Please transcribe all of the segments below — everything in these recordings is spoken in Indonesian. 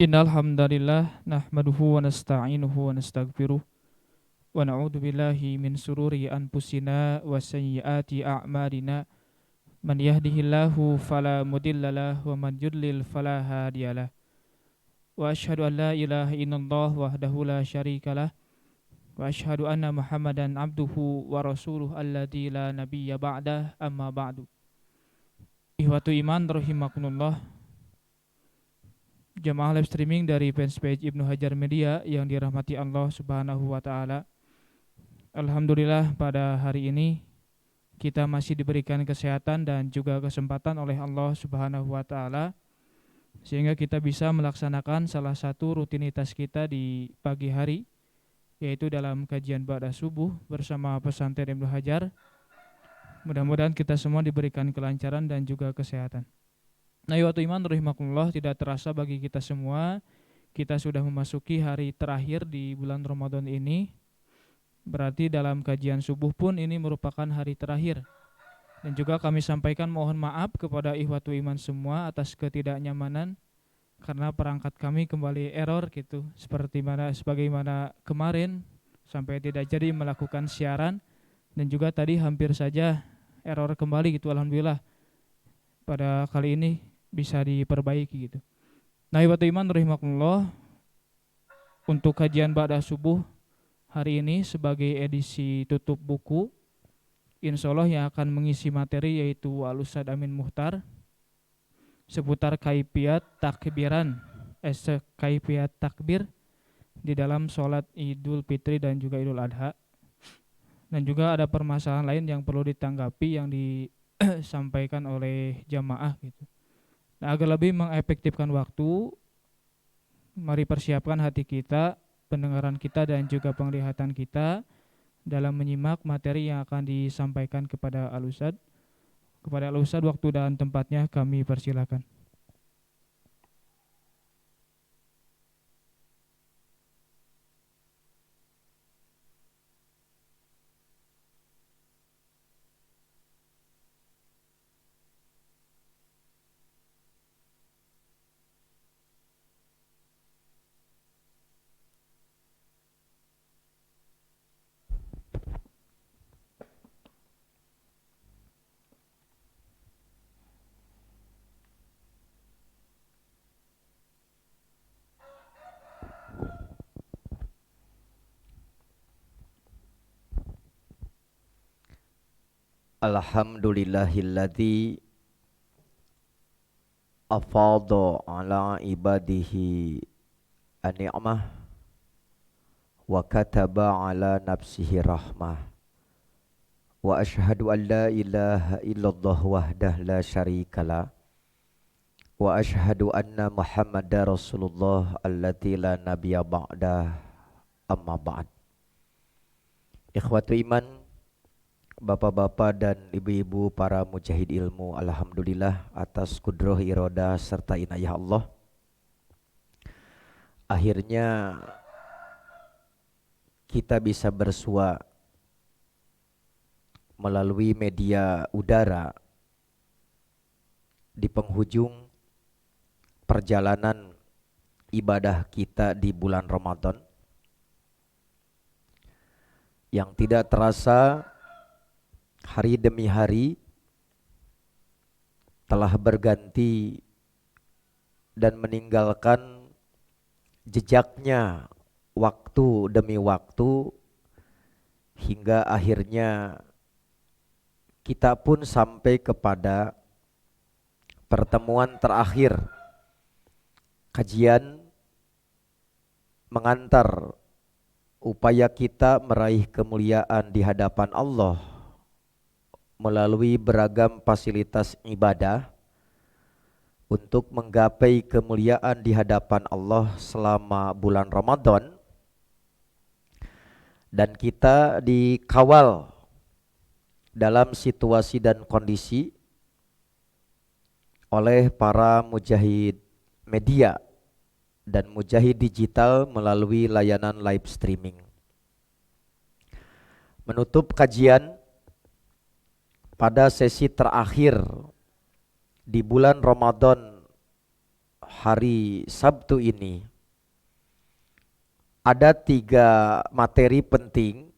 Innal hamdalillah nahmaduhu wa nasta'inuhu wa nastaghfiruh wa na'udzu billahi min sururi anfusina wa sayyiati a'malina man yahdihillahu fala mudhillalah wa man yudlil fala hadiyalah wa asyhadu an la ilaha illallah wahdahu la syarikalah wa asyhadu anna muhammadan abduhu wa rasuluh alladzi la nabiyya ba'dah amma ba'du. Ihwatu iman rahimakumullah, jamaah live streaming dari fanpage Ibnu Hajar Media yang dirahmati Allah Subhanahu wa taala. Alhamdulillah pada hari ini kita masih diberikan kesehatan dan juga kesempatan oleh Allah Subhanahu wa taala sehingga kita bisa melaksanakan salah satu rutinitas kita di pagi hari, yaitu dalam kajian ba'da subuh bersama pesantren Ibnu Hajar. Mudah-mudahan kita semua diberikan kelancaran dan juga kesehatan. Nah, waktu iman rahimakumullah, tidak terasa bagi kita semua kita sudah memasuki hari terakhir di bulan Ramadan ini. Berarti dalam kajian subuh pun ini merupakan hari terakhir. Dan juga kami sampaikan mohon maaf kepada ikhwatu iman semua atas ketidaknyamanan karena perangkat kami kembali error gitu. Sebagaimana kemarin sampai tidak jadi melakukan siaran, dan juga tadi hampir saja error kembali gitu. Alhamdulillah pada kali ini bisa diperbaiki gitu. Nah, ikhwatu iman rahimakumullah, untuk kajian ba'da subuh hari ini sebagai edisi tutup buku, insya Allah yang akan mengisi materi yaitu Al-Ustadz Amin Muhtar seputar kaifiat takbir di dalam sholat Idul Fitri dan juga Idul Adha. Dan juga ada permasalahan lain yang perlu ditanggapi yang disampaikan oleh jamaah gitu. Nah, agar lebih mengefektifkan waktu, mari persiapkan hati kita, pendengaran kita dan juga penglihatan kita dalam menyimak materi yang akan disampaikan kepada Al-Ustadz. Kepada Al-Ustadz, waktu dan tempatnya kami persilakan. Alhamdulillahilladzi afadha ala ibadihi an-ni'mah wa kataba ala nafsihi rahmah wa ashhadu an la ilaha illallah wahdah la syarikalah wa ashhadu anna muhammadar rasulullah allati la nabiyya ba'dah amma ba'd. Ikhwatu iman, bapak-bapak dan ibu-ibu para mujahid ilmu, alhamdulillah atas kudroh iroda serta inayah Allah, akhirnya kita bisa bersua melalui media udara di penghujung perjalanan ibadah kita di bulan Ramadan yang tidak terasa hari demi hari telah berganti dan meninggalkan jejaknya waktu demi waktu, hingga akhirnya kita pun sampai kepada pertemuan terakhir kajian mengantar upaya kita meraih kemuliaan di hadapan Allah melalui beragam fasilitas ibadah untuk menggapai kemuliaan di hadapan Allah selama bulan Ramadan. Dan kita dikawal dalam situasi dan kondisi oleh para mujahid media dan mujahid digital melalui layanan live streaming. Menutup kajian pada sesi terakhir di bulan Ramadan hari Sabtu ini ada 3 materi penting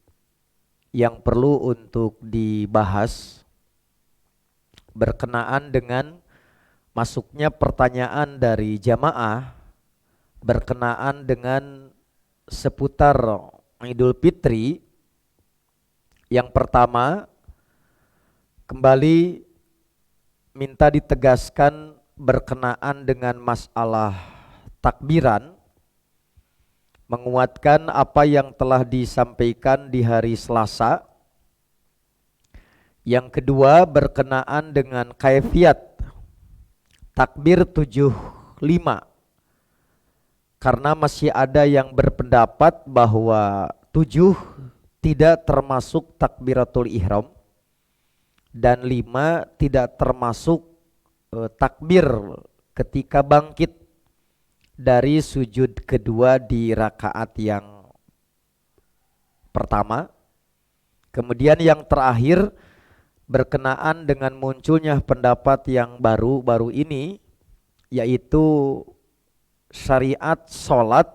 yang perlu untuk dibahas berkenaan dengan masuknya pertanyaan dari jamaah berkenaan dengan seputar Idul Fitri. Yang pertama, kembali minta ditegaskan berkenaan dengan masalah takbiran, menguatkan apa yang telah disampaikan di hari Selasa. Yang kedua, berkenaan dengan kaifiat takbir 75, karena masih ada yang berpendapat bahwa 7 tidak termasuk takbiratul ihram dan 5 tidak termasuk takbir ketika bangkit dari sujud kedua di rakaat yang pertama. Kemudian yang terakhir berkenaan dengan munculnya pendapat yang baru ini, yaitu syariat sholat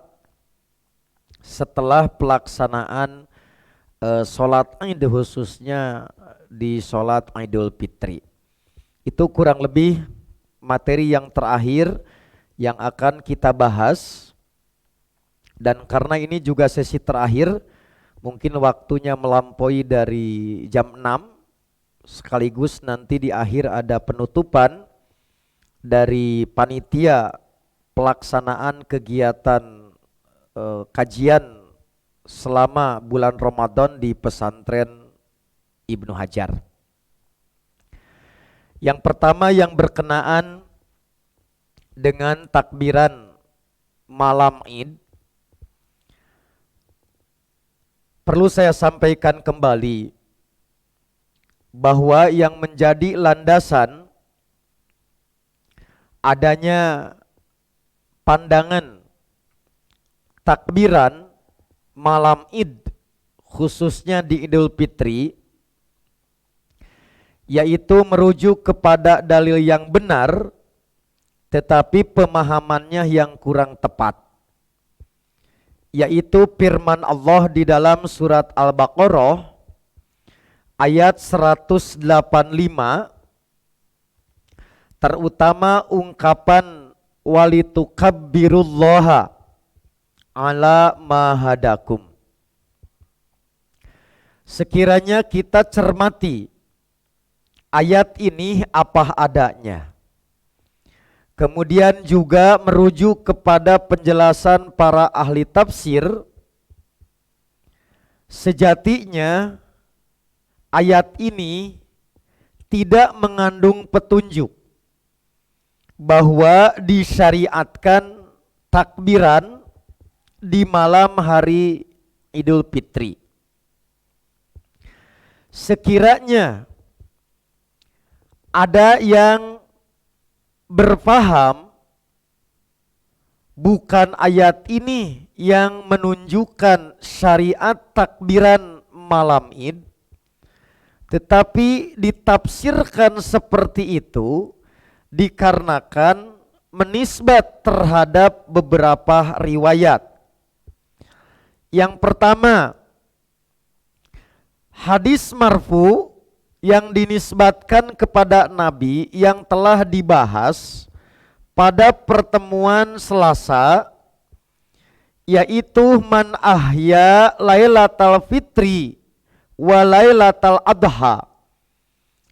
setelah pelaksanaan sholat Id, khususnya di sholat Idul Fitri. Itu kurang lebih materi yang terakhir yang akan kita bahas. Dan karena ini juga sesi terakhir, mungkin waktunya melampaui dari jam 6, sekaligus nanti di akhir ada penutupan dari panitia pelaksanaan kegiatan kajian selama bulan Ramadan di pesantren Ibnu Hajar. Yang pertama yang berkenaan dengan takbiran malam Id, perlu saya sampaikan kembali bahwa yang menjadi landasan adanya pandangan takbiran malam Id khususnya di Idul Fitri, yaitu merujuk kepada dalil yang benar tetapi pemahamannya yang kurang tepat, yaitu firman Allah di dalam surat Al-Baqarah ayat 185, terutama ungkapan walitukabbirullaha ala ma hadakum. Sekiranya kita cermati ayat ini apa adanya, kemudian juga merujuk kepada penjelasan para ahli tafsir, sejatinya ayat ini tidak mengandung petunjuk bahwa disyariatkan takbiran di malam hari Idul Fitri. Sekiranya ada yang berpaham bukan ayat ini yang menunjukkan syariat takbiran malam Id, tetapi ditafsirkan seperti itu dikarenakan menisbat terhadap beberapa riwayat. Yang pertama, hadis marfu yang dinisbatkan kepada Nabi yang telah dibahas pada pertemuan Selasa, yaitu man ahya lailatal fitri wa lailatal adha,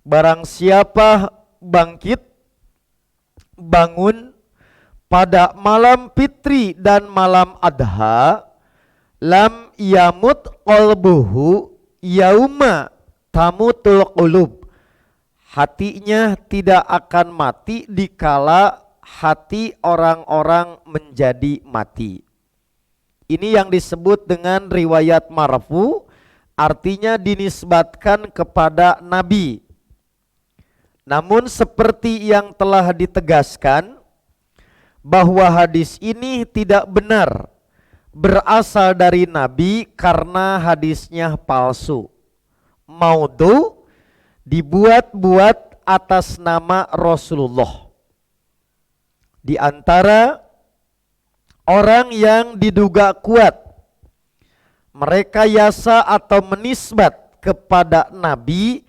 barang siapa bangkit bangun pada malam fitri dan malam adha, lam yamut qalbuhu yauma tamutul qulub, hatinya tidak akan mati dikala hati orang-orang menjadi mati. Ini yang disebut dengan riwayat marfu, artinya dinisbatkan kepada Nabi. Namun seperti yang telah ditegaskan bahwa hadis ini tidak benar berasal dari Nabi karena hadisnya palsu, maudhu, dibuat-buat atas nama Rasulullah. Di antara orang yang diduga kuat merekayasa atau menisbat kepada Nabi,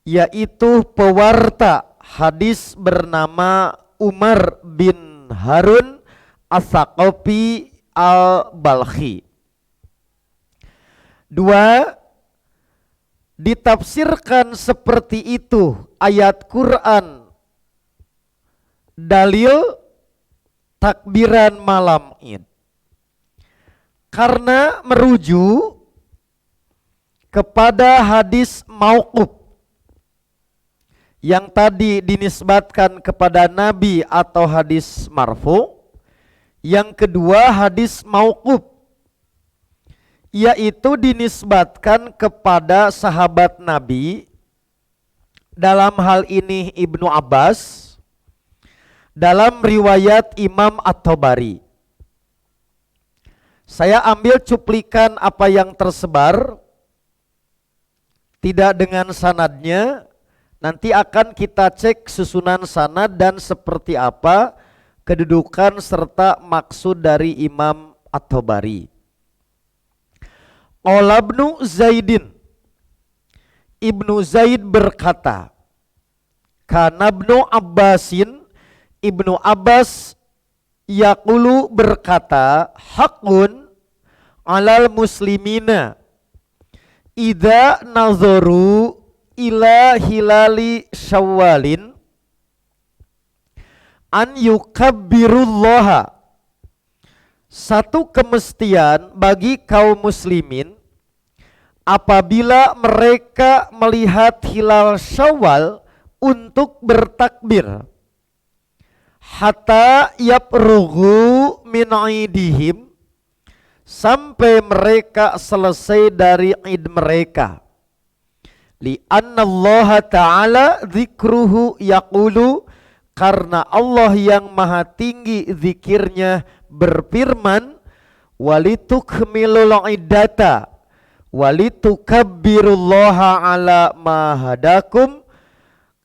yaitu pewarta hadis bernama Umar bin Harun As-Saqafi Al-Balkhi. Dua, ditafsirkan seperti itu ayat Quran dalil takbiran malam Id karena merujuk kepada hadis mauquf yang tadi dinisbatkan kepada Nabi atau hadis marfu. Yang kedua hadis mauquf, yaitu dinisbatkan kepada sahabat Nabi, dalam hal ini Ibnu Abbas, dalam riwayat Imam At-Tabari. Saya ambil cuplikan apa yang tersebar, tidak dengan sanadnya. Nanti akan kita cek susunan sanad dan seperti apa kedudukan serta maksud dari Imam At-Tabari. Qala Ibnu Zaidin, Ibnu Zaid berkata, kana Ibnu Abbasin, Ibnu Abbas yaqulu berkata, haqqun alal muslimina idza nazaru ila hilali syawalin an yukabbirullaha. Satu kemestian bagi kaum muslimin apabila mereka melihat hilal Syawal untuk bertakbir, hatta yaprughu min idihim, sampai mereka selesai dari id mereka. Li'anna Allah Ta'ala dzikruhu yaqulu, karena Allah yang maha tinggi zikirnya berfirman, walitukmilul iddata walitukabbirullaha ala ma hadakum,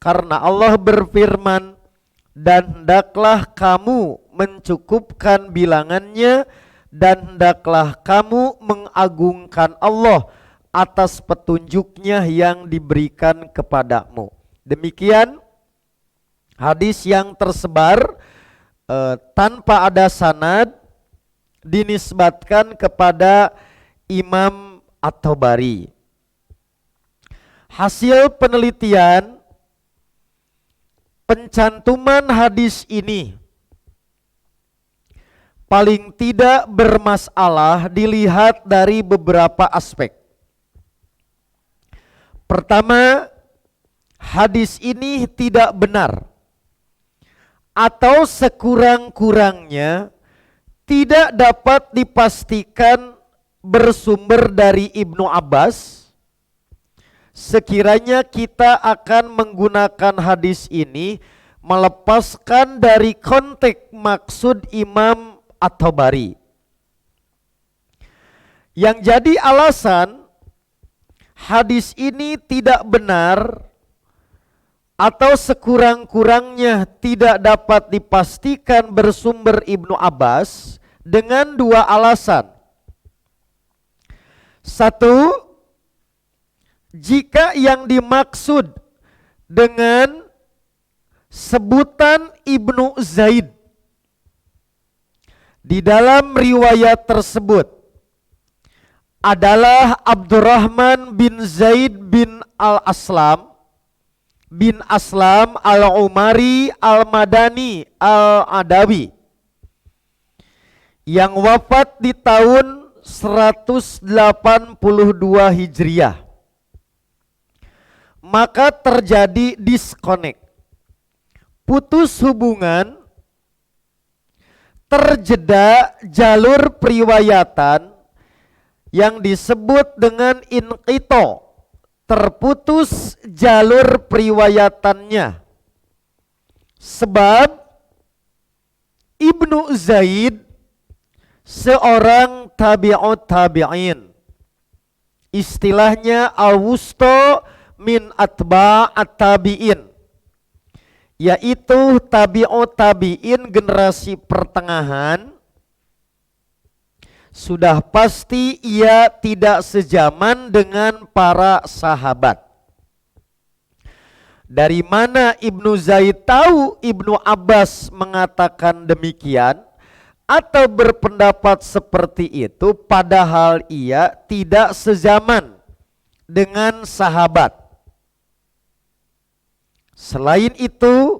karena Allah berfirman, dan hendaklah kamu mencukupkan bilangannya, dan hendaklah kamu mengagungkan Allah atas petunjuknya yang diberikan kepadamu. Demikian hadis yang tersebar tanpa ada sanad, dinisbatkan kepada Imam At-Tabari. Hasil penelitian pencantuman hadis ini paling tidak bermasalah dilihat dari beberapa aspek. Pertama, hadis ini tidak benar atau sekurang-kurangnya tidak dapat dipastikan bersumber dari Ibnu Abbas. Sekiranya kita akan menggunakan hadis ini melepaskan dari konteks maksud Imam At-Tabari. Yang jadi alasan hadis ini tidak benar atau sekurang-kurangnya tidak dapat dipastikan bersumber Ibnu Abbas dengan dua alasan. Satu, jika yang dimaksud dengan sebutan Ibnu Zaid di dalam riwayat tersebut adalah Abdurrahman bin Zaid bin Al-Aslam bin Aslam Al-Umari Al-Madani Al-Adawi yang wafat di tahun 182 Hijriah, maka terjadi disconnect, putus hubungan, terjeda jalur periwayatan yang disebut dengan inqito, terputus jalur periwayatannya. Sebab Ibnu Zaid seorang tabi'ut tabi'in, istilahnya al-wusta min atba'at tabi'in, yaitu tabi'ut tabi'in generasi pertengahan, sudah pasti ia tidak sezaman dengan para sahabat. Dari mana Ibnu Zaid tahu Ibnu Abbas mengatakan demikian atau berpendapat seperti itu, padahal ia tidak sezaman dengan sahabat? Selain itu,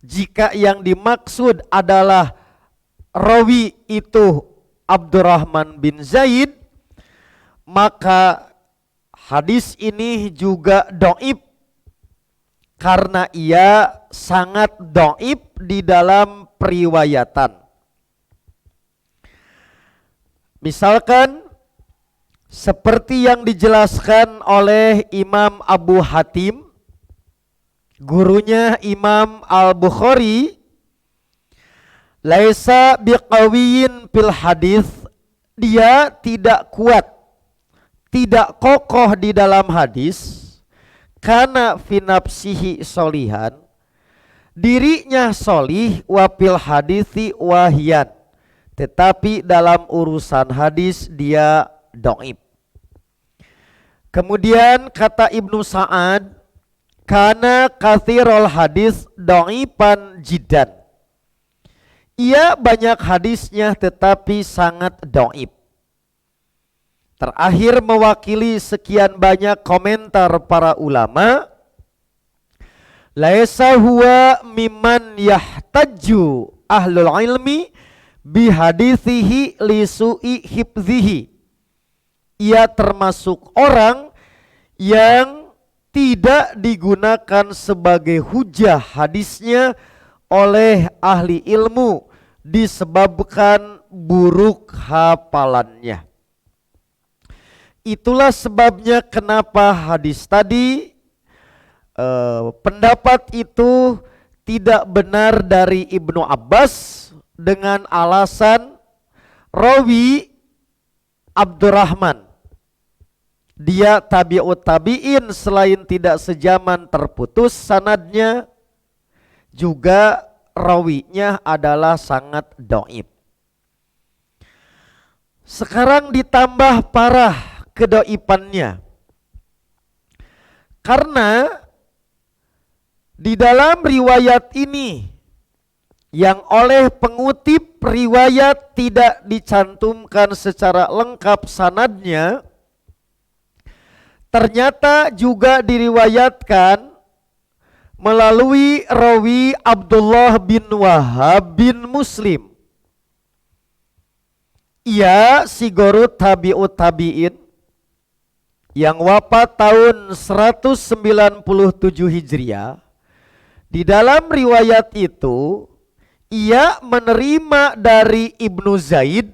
jika yang dimaksud adalah rawi itu Abdurrahman bin Zaid, maka hadis ini juga dhaif karena ia sangat dhaif di dalam periwayatan. Misalkan seperti yang dijelaskan oleh Imam Abu Hatim, gurunya Imam Al-Bukhari, laisa biqawiyin fil hadis, dia tidak kuat, tidak kokoh di dalam hadis, karena fi nafsihi solihan, dirinya solih, wa fil hadithi wahyan, tetapi dalam urusan hadis dia dhaif. Kemudian kata Ibnu Sa'ad, kana kathirul hadis dhaifan jiddan, ia banyak hadisnya tetapi sangat dhaif. Terakhir mewakili sekian banyak komentar para ulama, laisa huwa mimman yahtaju ahlul ilmi bihadithihi li su'i hifzihi, ia termasuk orang yang tidak digunakan sebagai hujah hadisnya oleh ahli ilmu disebabkan buruk hafalannya. Itulah sebabnya kenapa hadis tadi pendapat itu tidak benar dari Ibnu Abbas dengan alasan rawi Abdurrahman, dia tabi'ut tabi'in, selain tidak sezaman terputus sanadnya, juga rawinya adalah sangat dhaif. Sekarang ditambah parah kedhaifannya, karena di dalam riwayat ini yang oleh pengutip riwayat tidak dicantumkan secara lengkap sanadnya, ternyata juga diriwayatkan melalui rawi Abdullah bin Wahab bin Muslim. Ia sigorut tabi'ut tabi'in yang wafat tahun 197 Hijriah. Di dalam riwayat itu ia menerima dari Ibnu Zaid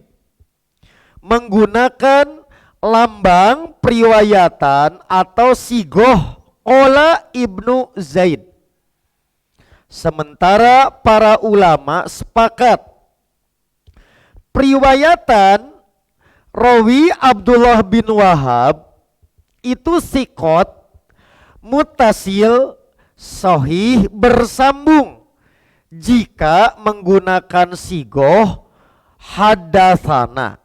menggunakan lambang periwayatan atau sigoh ola Ibnu Zaid. Sementara para ulama sepakat periwayatan rawi Abdullah bin Wahab itu sikot, mutasil, sahih, bersambung jika menggunakan sigoh hadatsana.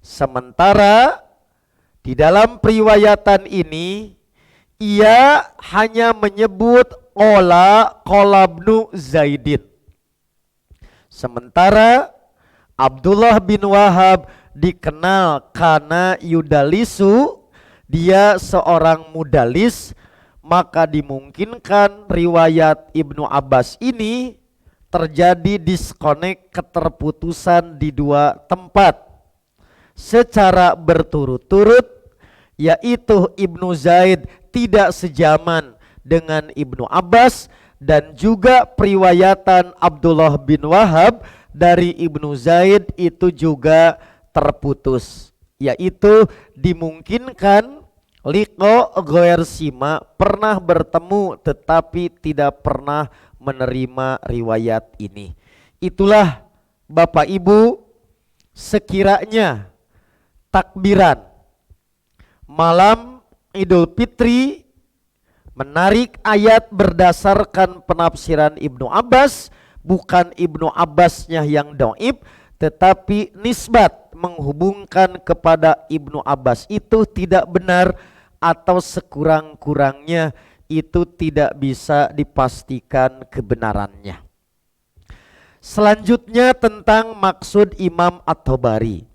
Sementara di dalam periwayatan ini ia hanya menyebut qala Ibnu Zaidin. Sementara Abdullah bin Wahab dikenal karena yudalisu, dia seorang mudalis, maka dimungkinkan riwayat Ibnu Abbas ini terjadi disconnect, keterputusan di dua tempat secara berturut-turut, yaitu Ibnu Zaid tidak sejaman dengan Ibnu Abbas, dan juga periwayatan Abdullah bin Wahab dari Ibnu Zaid itu juga terputus, yaitu dimungkinkan liqo ghair sima, pernah bertemu tetapi tidak pernah menerima riwayat ini. Itulah Bapak Ibu, sekiranya takbiran malam Idul Fitri menarik ayat berdasarkan penafsiran Ibnu Abbas, bukan Ibnu Abbasnya yang dhaif, tetapi nisbat menghubungkan kepada Ibnu Abbas itu tidak benar, atau sekurang-kurangnya itu tidak bisa dipastikan kebenarannya. Selanjutnya tentang maksud Imam At-Tabari.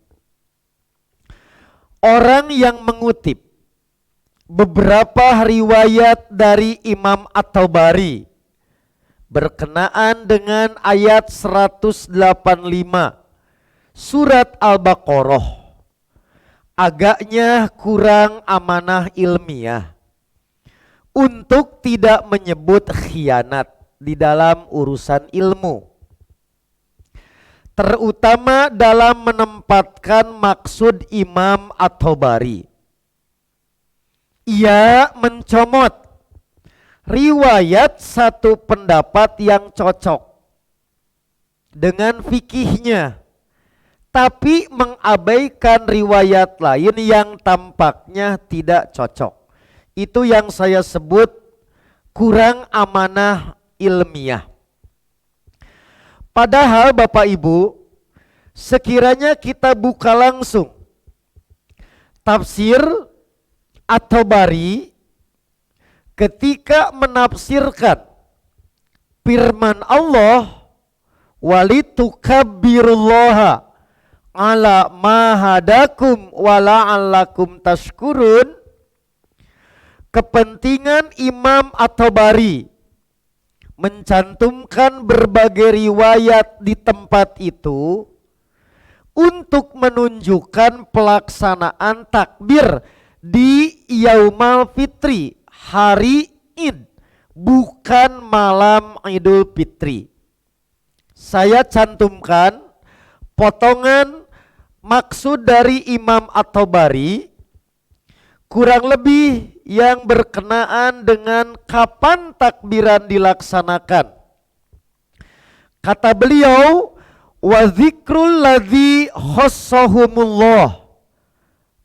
Orang yang mengutip beberapa riwayat dari Imam At-Tabari berkenaan dengan ayat 185 surat Al-Baqarah agaknya kurang amanah ilmiah untuk tidak menyebut khianat di dalam urusan ilmu, terutama dalam menempatkan maksud Imam At-Tabari. Ia mencomot riwayat satu pendapat yang cocok dengan fikihnya, tapi mengabaikan riwayat lain yang tampaknya tidak cocok. Itu yang saya sebut kurang amanah ilmiah. Padahal Bapak Ibu, sekiranya kita buka langsung tafsir At-Tabari ketika menafsirkan firman Allah, walitukabbirullaha ala ma hadakum wa la'allakum tashkurun, kepentingan Imam At-Tabari mencantumkan berbagai riwayat di tempat itu untuk menunjukkan pelaksanaan takbir di Yaumal Fitri, hari Id, bukan malam Idul Fitri. Saya cantumkan potongan maksud dari Imam At-Tabari kurang lebih yang berkenaan dengan kapan takbiran dilaksanakan. Kata beliau, wa dzikrul ladzi khassahumullah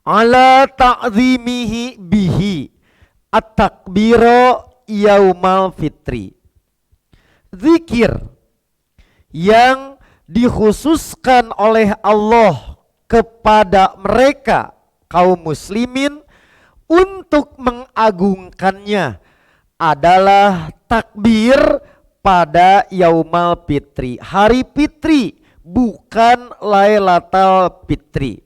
ala ta'zimihi bihi at-takbira yaumal fitri. Zikir yang dikhususkan oleh Allah kepada mereka kaum muslimin untuk mengagungkannya adalah takbir pada Yaumal Fitri, hari Fitri, bukan Lailatul Fitri.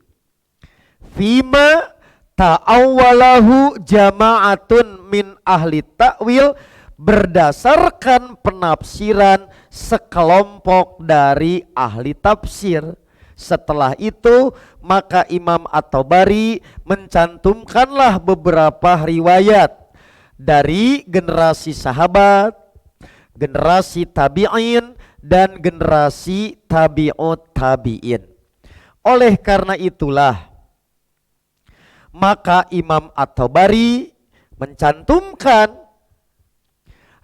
Fima ta'awwalahu jama'atun min ahli ta'wil, berdasarkan penafsiran sekelompok dari ahli tafsir. Setelah itu maka Imam At-Tabari mencantumkanlah beberapa riwayat dari generasi sahabat, generasi tabi'in, dan generasi tabi'ut tabi'in. Oleh karena itulah maka Imam At-Tabari mencantumkan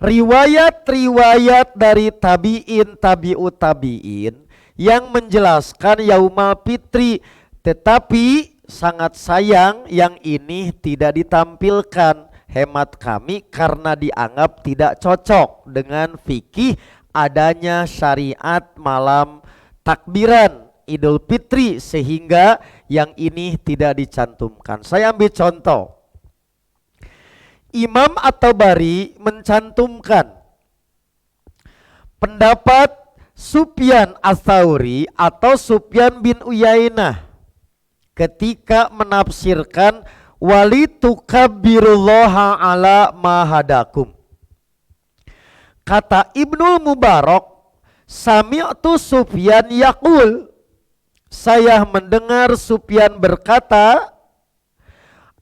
riwayat-riwayat dari tabi'in, tabi'ut tabi'in yang menjelaskan Yaumal Fitri, tetapi sangat sayang yang ini tidak ditampilkan, hemat kami, karena dianggap tidak cocok dengan fikih adanya syariat malam takbiran Idul Fitri, sehingga yang ini tidak dicantumkan. Saya ambil contoh. Imam At-Tabari mencantumkan pendapat Sufyan Ats-Tsauri atau Sufyan bin Uyainah ketika menafsirkan walitukabbirullaha ala ma hadakum. Kata Ibnu Mubarak, sami'tu Sufyan yaqul, saya mendengar Sufyan berkata,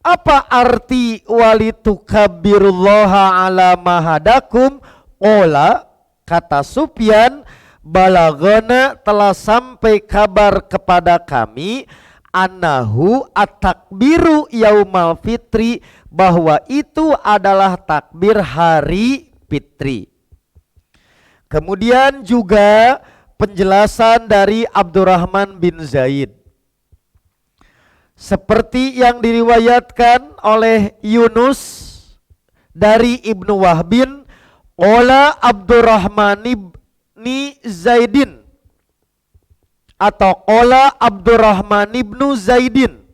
apa arti walitukabbirullaha ala ma hadakum? Ola, kata Sufyan, balagona, telah sampai kabar kepada kami, annahu at-takbiru yaumal fitri, bahwa itu adalah takbir hari fitri. Kemudian juga penjelasan dari Abdurrahman bin Zaid, seperti yang diriwayatkan oleh Yunus dari Ibnu Wahbin, qala Abdurrahman ibni Zaidin atau qala Abdurrahman ibnu Zaidin,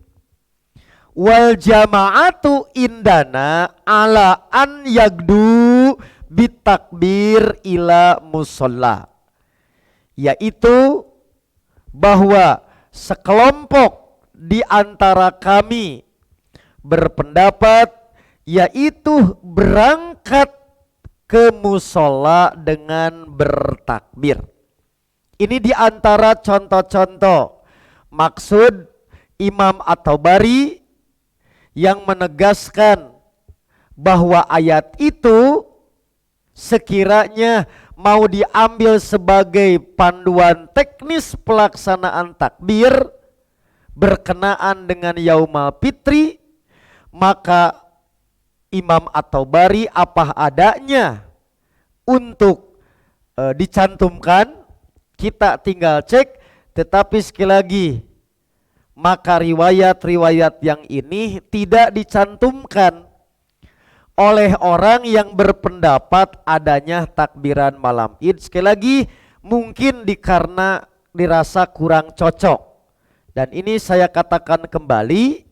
wal jama'atu indana ala an yagdu bitakbir ila musalla, yaitu bahwa sekelompok di antara kami berpendapat yaitu berangkat ke musola dengan bertakbir. Ini di antara contoh-contoh maksud Imam At-Tabari yang menegaskan bahwa ayat itu sekiranya mau diambil sebagai panduan teknis pelaksanaan takbir berkenaan dengan Yaumal Fitri, maka Imam At-Tabari apa adanya untuk dicantumkan, kita tinggal cek. Tetapi sekali lagi, maka riwayat-riwayat yang ini tidak dicantumkan oleh orang yang berpendapat adanya takbiran malam Id. Sekali lagi, mungkin karena dirasa kurang cocok. Dan ini saya katakan kembali,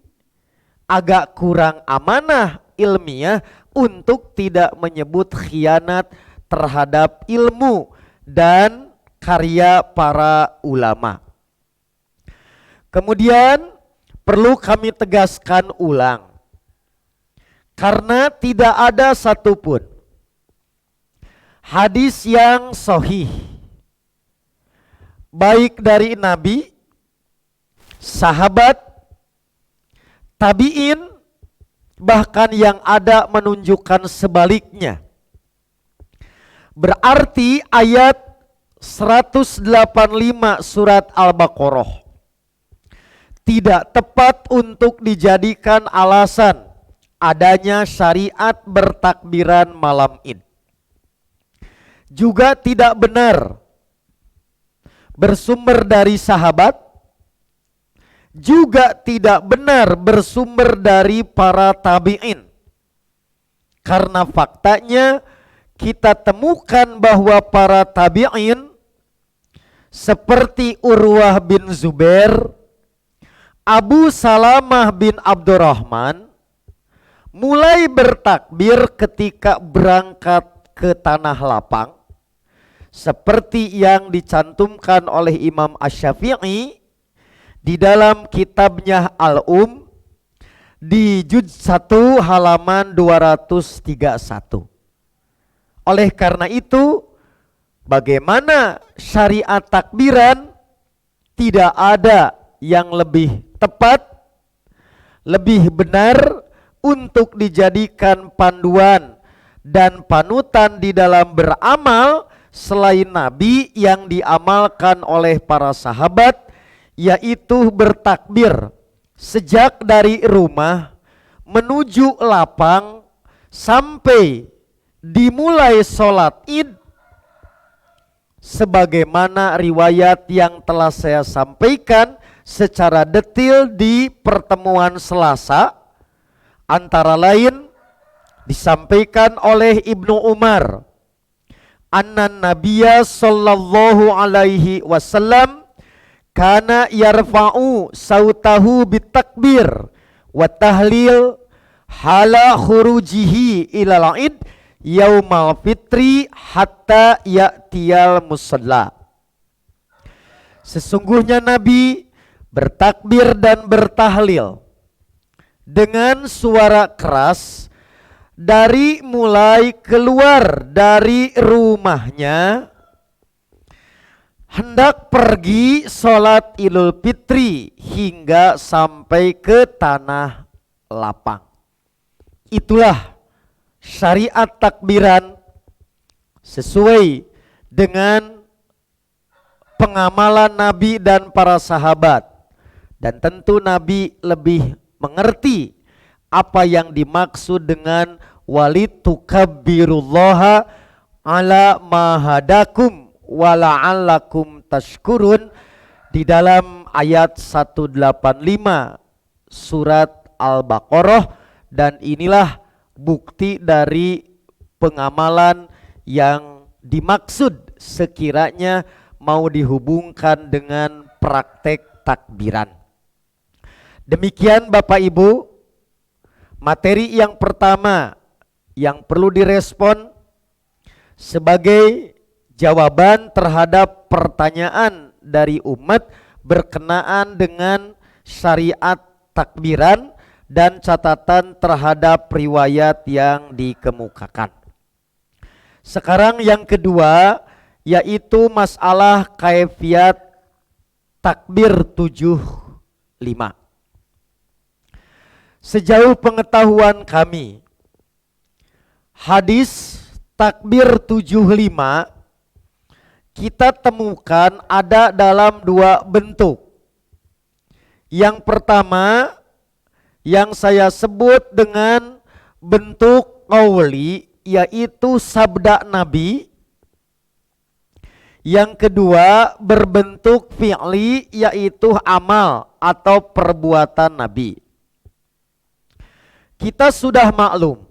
agak kurang amanah ilmiah untuk tidak menyebut khianat terhadap ilmu dan karya para ulama. Kemudian perlu kami tegaskan ulang, karena tidak ada satupun hadis yang sahih baik dari Nabi, sahabat, tabi'in, bahkan yang ada menunjukkan sebaliknya. Berarti ayat 185 surat Al-Baqarah tidak tepat untuk dijadikan alasan adanya syariat bertakbiran malam Id. Juga tidak benar bersumber dari sahabat, juga tidak benar bersumber dari para tabi'in. Karena faktanya kita temukan bahwa para tabi'in seperti Urwah bin Zubair, Abu Salamah bin Abdurrahman mulai bertakbir ketika berangkat ke tanah lapang, seperti yang dicantumkan oleh Imam Asy-Syafi'i di dalam kitabnya Al-Um di juz 1 halaman 231. Oleh karena itu, bagaimana syariat takbiran tidak ada yang lebih tepat, lebih benar untuk dijadikan panduan dan panutan di dalam beramal selain Nabi yang diamalkan oleh para sahabat, yaitu bertakbir sejak dari rumah menuju lapang sampai dimulai sholat Id, sebagaimana riwayat yang telah saya sampaikan secara detail di pertemuan Selasa, antara lain disampaikan oleh Ibnu Umar, annan nabiyya sallallahu alaihi wasallam kana yarfa'u sautahu bitakbir wa tahlil hala khurujihi ilal id yaumal fitri hatta ya'tiyal musalla. Sesungguhnya Nabi bertakbir dan bertahlil dengan suara keras dari mulai keluar dari rumahnya hendak pergi sholat Idul Fitri hingga sampai ke tanah lapang. Itulah syariat takbiran sesuai dengan pengamalan Nabi dan para sahabat. Dan tentu Nabi lebih mengerti apa yang dimaksud dengan walitukabbirullaha ala ma hadakum wa la'allakum tashkurun di dalam ayat 185 surat Al-Baqarah. Dan inilah bukti dari pengamalan yang dimaksud sekiranya mau dihubungkan dengan praktek takbiran. Demikian Bapak Ibu, materi yang pertama yang perlu direspon sebagai jawaban terhadap pertanyaan dari umat berkenaan dengan syariat takbiran dan catatan terhadap riwayat yang dikemukakan. Sekarang yang kedua yaitu masalah kaifiat takbir 75. Sejauh pengetahuan kami, hadis takbir 75 kita temukan ada dalam dua bentuk. Yang pertama yang saya sebut dengan bentuk qauli, yaitu sabda Nabi. Yang kedua berbentuk fi'li, yaitu amal atau perbuatan Nabi. Kita sudah maklum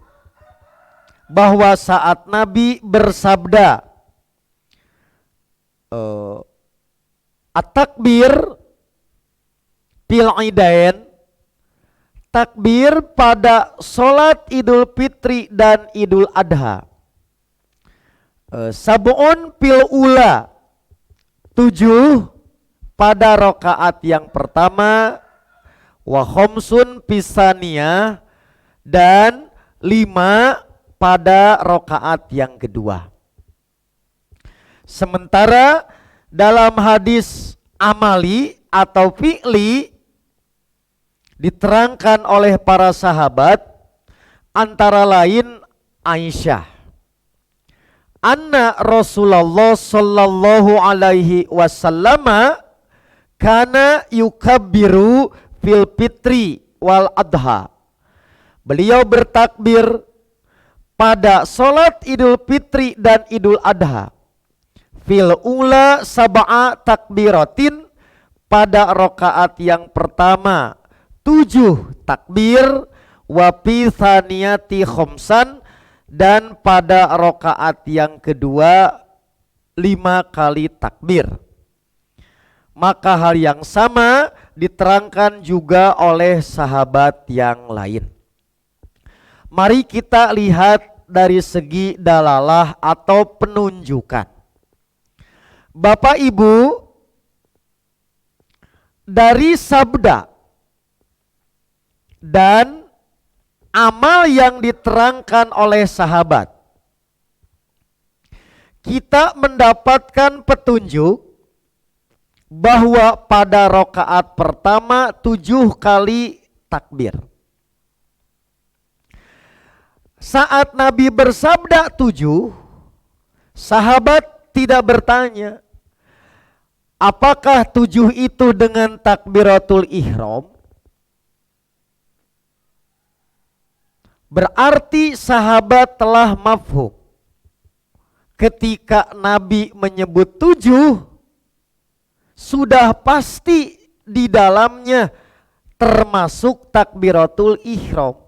bahwa saat Nabi bersabda at-takbir fil idain, takbir pada sholat Idul Fitri dan Idul Adha, sab'un fil ula, 7 pada rakaat yang pertama, wa khamsun pisaniyah, dan 5 pada rakaat yang kedua. Sementara dalam hadis amali atau fi'li diterangkan oleh para sahabat, antara lain Aisyah, anna Rasulullah sallallahu alaihi wasallam kana yukabbiru fil fitri wal adha. Beliau bertakbir pada sholat Idul Fitri dan Idul Adha. Fil ula sab'a takbiratin, pada rakaat yang pertama 7 takbir, wa fi tsaniyati khamsan, dan pada rakaat yang kedua 5 kali takbir. Maka hal yang sama diterangkan juga oleh sahabat yang lain. Mari kita lihat dari segi dalalah atau penunjukan. Bapak Ibu, dari sabda dan amal yang diterangkan oleh sahabat, kita mendapatkan petunjuk bahwa pada rakaat pertama 7 kali takbir. Saat Nabi bersabda 7, sahabat tidak bertanya, apakah 7 itu dengan takbiratul ihram? Berarti sahabat telah mafhum. Ketika Nabi menyebut 7, sudah pasti di dalamnya termasuk takbiratul ihram.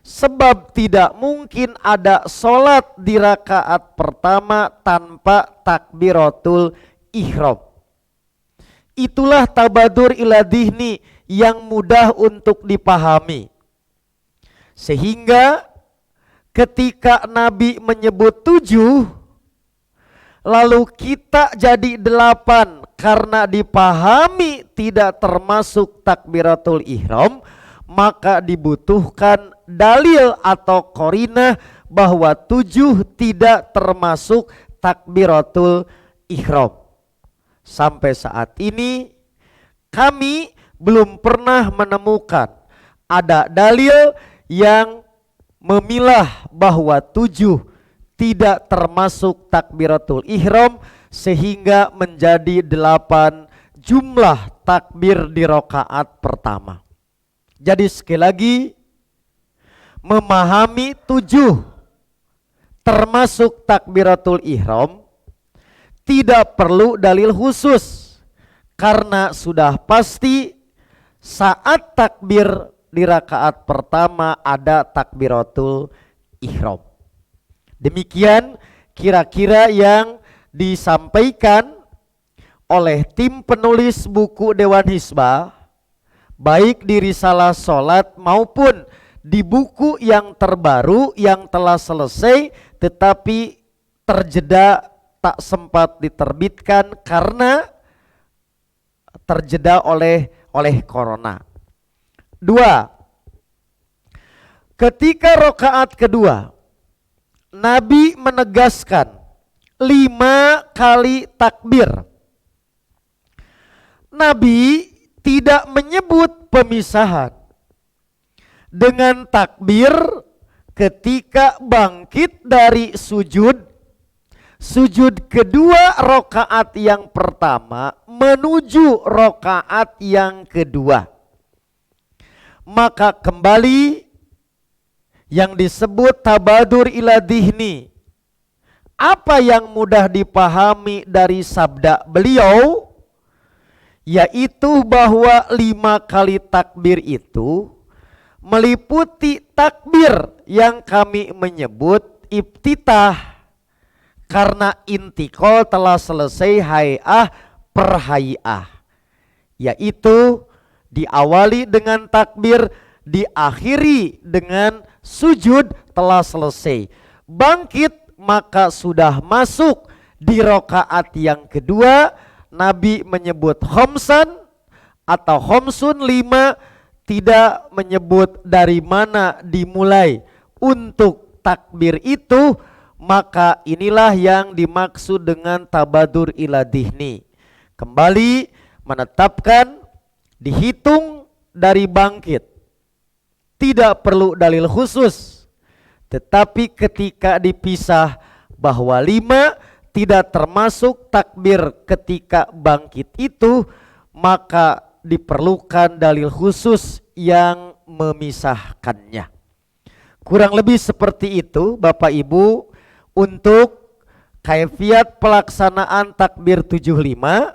Sebab tidak mungkin ada sholat di rakaat pertama tanpa takbiratul ihram. Itulah tabadur ila dihni yang mudah untuk dipahami. Sehingga ketika Nabi menyebut 7, lalu kita jadi 8 karena dipahami tidak termasuk takbiratul ihram, maka dibutuhkan dalil atau qarinah bahwa 7 tidak termasuk takbiratul ihram. Sampai saat ini kami belum pernah menemukan ada dalil yang memilah bahwa 7 tidak termasuk takbiratul ihram sehingga menjadi 8 jumlah takbir di rakaat pertama. Jadi sekali lagi, memahami 7 termasuk takbiratul ihram tidak perlu dalil khusus, karena sudah pasti saat takbir di rakaat pertama ada takbiratul ihram. Demikian kira-kira yang disampaikan oleh tim penulis buku Dewan Hizbah, baik di Risalah Salat maupun di buku yang terbaru yang telah selesai tetapi terjeda tak sempat diterbitkan karena terjeda oleh corona. 2. Ketika rakaat kedua Nabi menegaskan 5 kali takbir. Nabi tidak menyebut pemisahan dengan takbir ketika bangkit dari sujud kedua rakaat yang pertama menuju rakaat yang kedua. Maka kembali yang disebut tabadur ila dhihni. Apa yang mudah dipahami dari sabda beliau, yaitu bahwa 5 kali takbir itu meliputi takbir yang kami menyebut iftitah, karena intikal telah selesai hay'ah per hay'ah, yaitu diawali dengan takbir, diakhiri dengan sujud telah selesai. Bangkit maka sudah masuk di rakaat yang kedua. Nabi menyebut khamsan atau khamsun 5, tidak menyebut dari mana dimulai untuk takbir itu. Maka inilah yang dimaksud dengan tabadur ila dhihni. Kembali menetapkan dihitung dari bangkit. Tidak perlu dalil khusus. Tetapi ketika dipisah bahwa 5 tidak termasuk takbir ketika bangkit itu, maka diperlukan dalil khusus yang memisahkannya. Kurang lebih seperti itu Bapak Ibu untuk kaifiat pelaksanaan takbir 75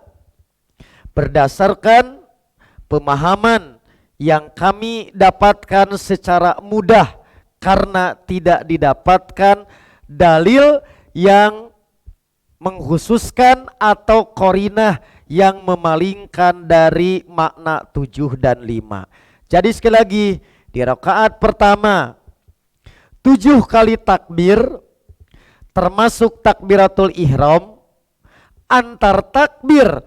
berdasarkan pemahaman yang kami dapatkan secara mudah karena tidak didapatkan dalil yang mengkhususkan atau korinah yang memalingkan dari makna 7 dan 5. Jadi sekali lagi, di rakaat pertama 7 kali takbir termasuk takbiratul ihram. Antar takbir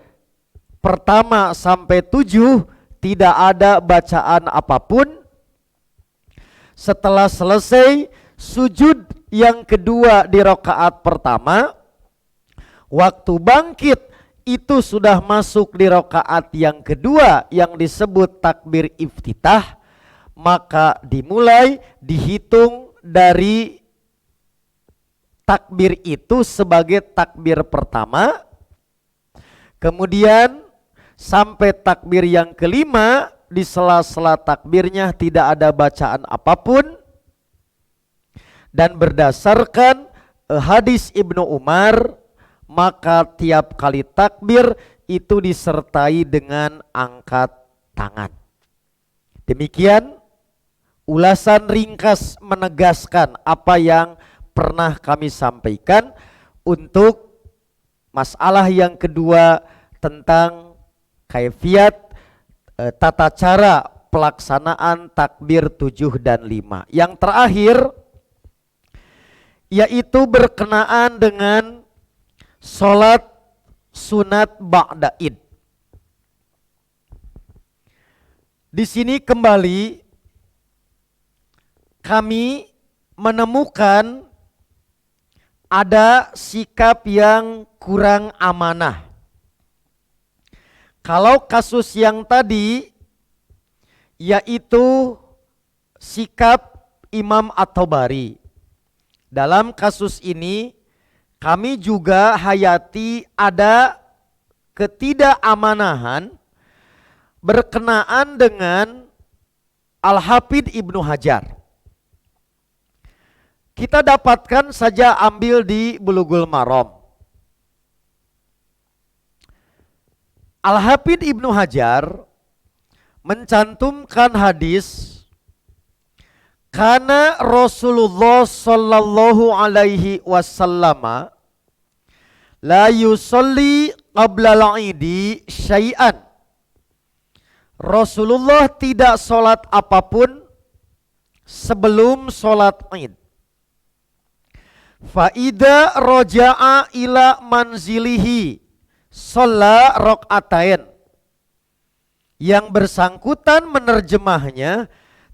pertama sampai 7 tidak ada bacaan apapun. Setelah selesai sujud yang kedua di rakaat pertama, waktu bangkit itu sudah masuk di rakaat yang kedua yang disebut takbir iftitah, maka dimulai dihitung dari takbir itu sebagai takbir pertama, kemudian sampai takbir yang kelima. Di sela-sela takbirnya tidak ada bacaan apapun, dan berdasarkan hadis Ibnu Umar, maka tiap kali takbir itu disertai dengan angkat tangan. Demikian ulasan ringkas menegaskan apa yang pernah kami sampaikan untuk masalah yang kedua tentang kaifiat tata cara pelaksanaan takbir 7 dan 5. Yang terakhir yaitu berkenaan dengan sholat sunat ba'da id. Di sini kembali kami menemukan ada sikap yang kurang amanah. Kalau kasus yang tadi yaitu sikap Imam At-Tabari, dalam kasus ini kami juga hayati ada ketidakamaнаhan berkenaan dengan Al-Hafidz Ibnu Hajar. Kita dapatkan saja, ambil di Bulughul Maram. Al-Hafidz Ibnu Hajar mencantumkan hadis Karena Rasulullah sallallahu alaihi wasallam la yusolli qabla al-idi syai'an. Rasulullah tidak sholat apapun sebelum sholat id. Fa'ida roja'a ila manzilihi sholla rok'atain. Yang bersangkutan menerjemahnya,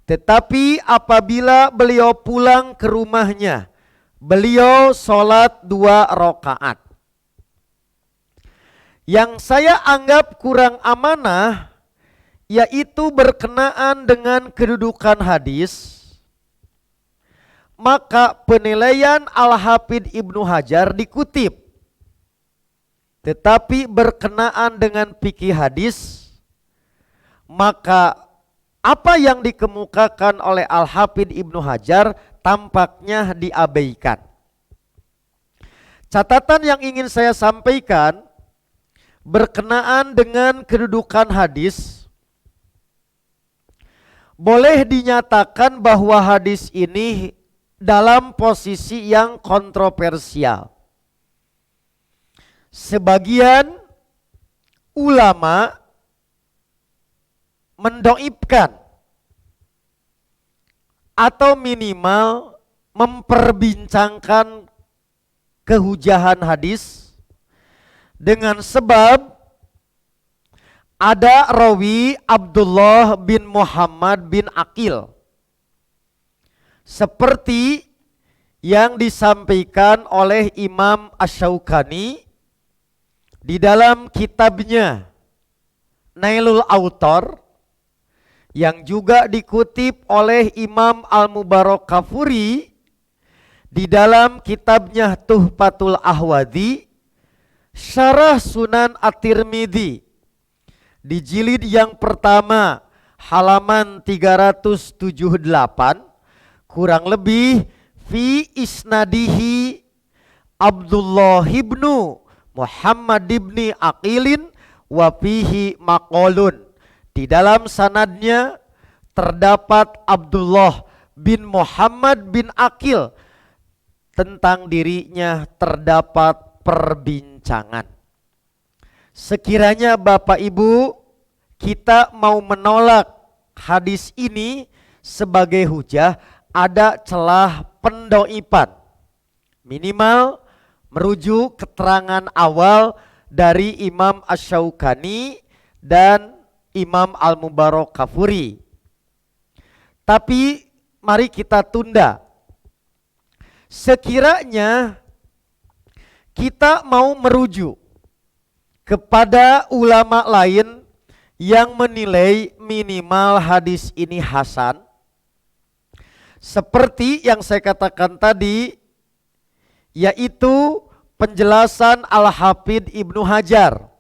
tetapi apabila beliau pulang ke rumahnya, beliau sholat 2 rakaat. Yang saya anggap kurang amanah, yaitu berkenaan dengan kedudukan hadis, maka penilaian Al-Hafidh Ibnu Hajar dikutip. Tetapi berkenaan dengan fikih hadis, maka apa yang dikemukakan oleh Al-Hafidh Ibnu Hajar tampaknya diabaikan. Catatan yang ingin saya sampaikan berkenaan dengan kedudukan hadis, boleh dinyatakan bahwa hadis ini dalam posisi yang kontroversial. Sebagian ulama mendoibkan atau minimal memperbincangkan kehujahan hadis dengan sebab ada rawi Abdullah bin Muhammad bin Aqil, seperti yang disampaikan oleh Imam Asy-Syaukani di dalam kitabnya Nailul Autor, yang juga dikutip oleh Imam Al-Mubarakafuri di dalam kitabnya Tuhfatul Ahwadhi, Syarah Sunan At-Tirmidzi di jilid yang pertama halaman 378, kurang lebih fi isnadihi Abdullah ibnu Muhammad ibni Aqilin wa fihi maqalun. Di dalam sanadnya terdapat Abdullah bin Muhammad bin Aqil, tentang dirinya terdapat perbincangan. Sekiranya Bapak Ibu kita mau menolak hadis ini sebagai hujah, ada celah pendoipan. Minimal merujuk keterangan awal dari Imam Asy-Syaukani dan Imam Al-Mubarakafuri. Tapi mari kita tunda. Sekiranya kita mau merujuk kepada ulama lain yang menilai minimal hadis ini hasan, seperti yang saya katakan tadi, yaitu penjelasan Al-Hafidh Ibnu Hajar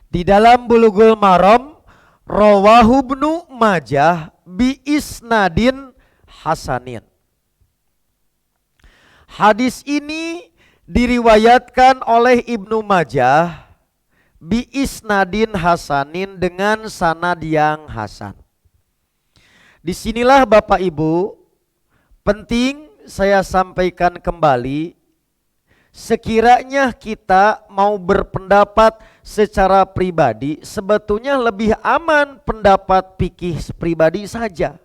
di dalam Bulughul Maram, rawahu Ibnu Majah bi isnadin hasanin. Hadis ini diriwayatkan oleh Ibnu Majah bi isnadin hasanin, dengan sanad yang hasan. Disinilah Bapak Ibu penting saya sampaikan kembali, sekiranya kita mau berpendapat secara pribadi, sebetulnya lebih aman pendapat fikih pribadi saja,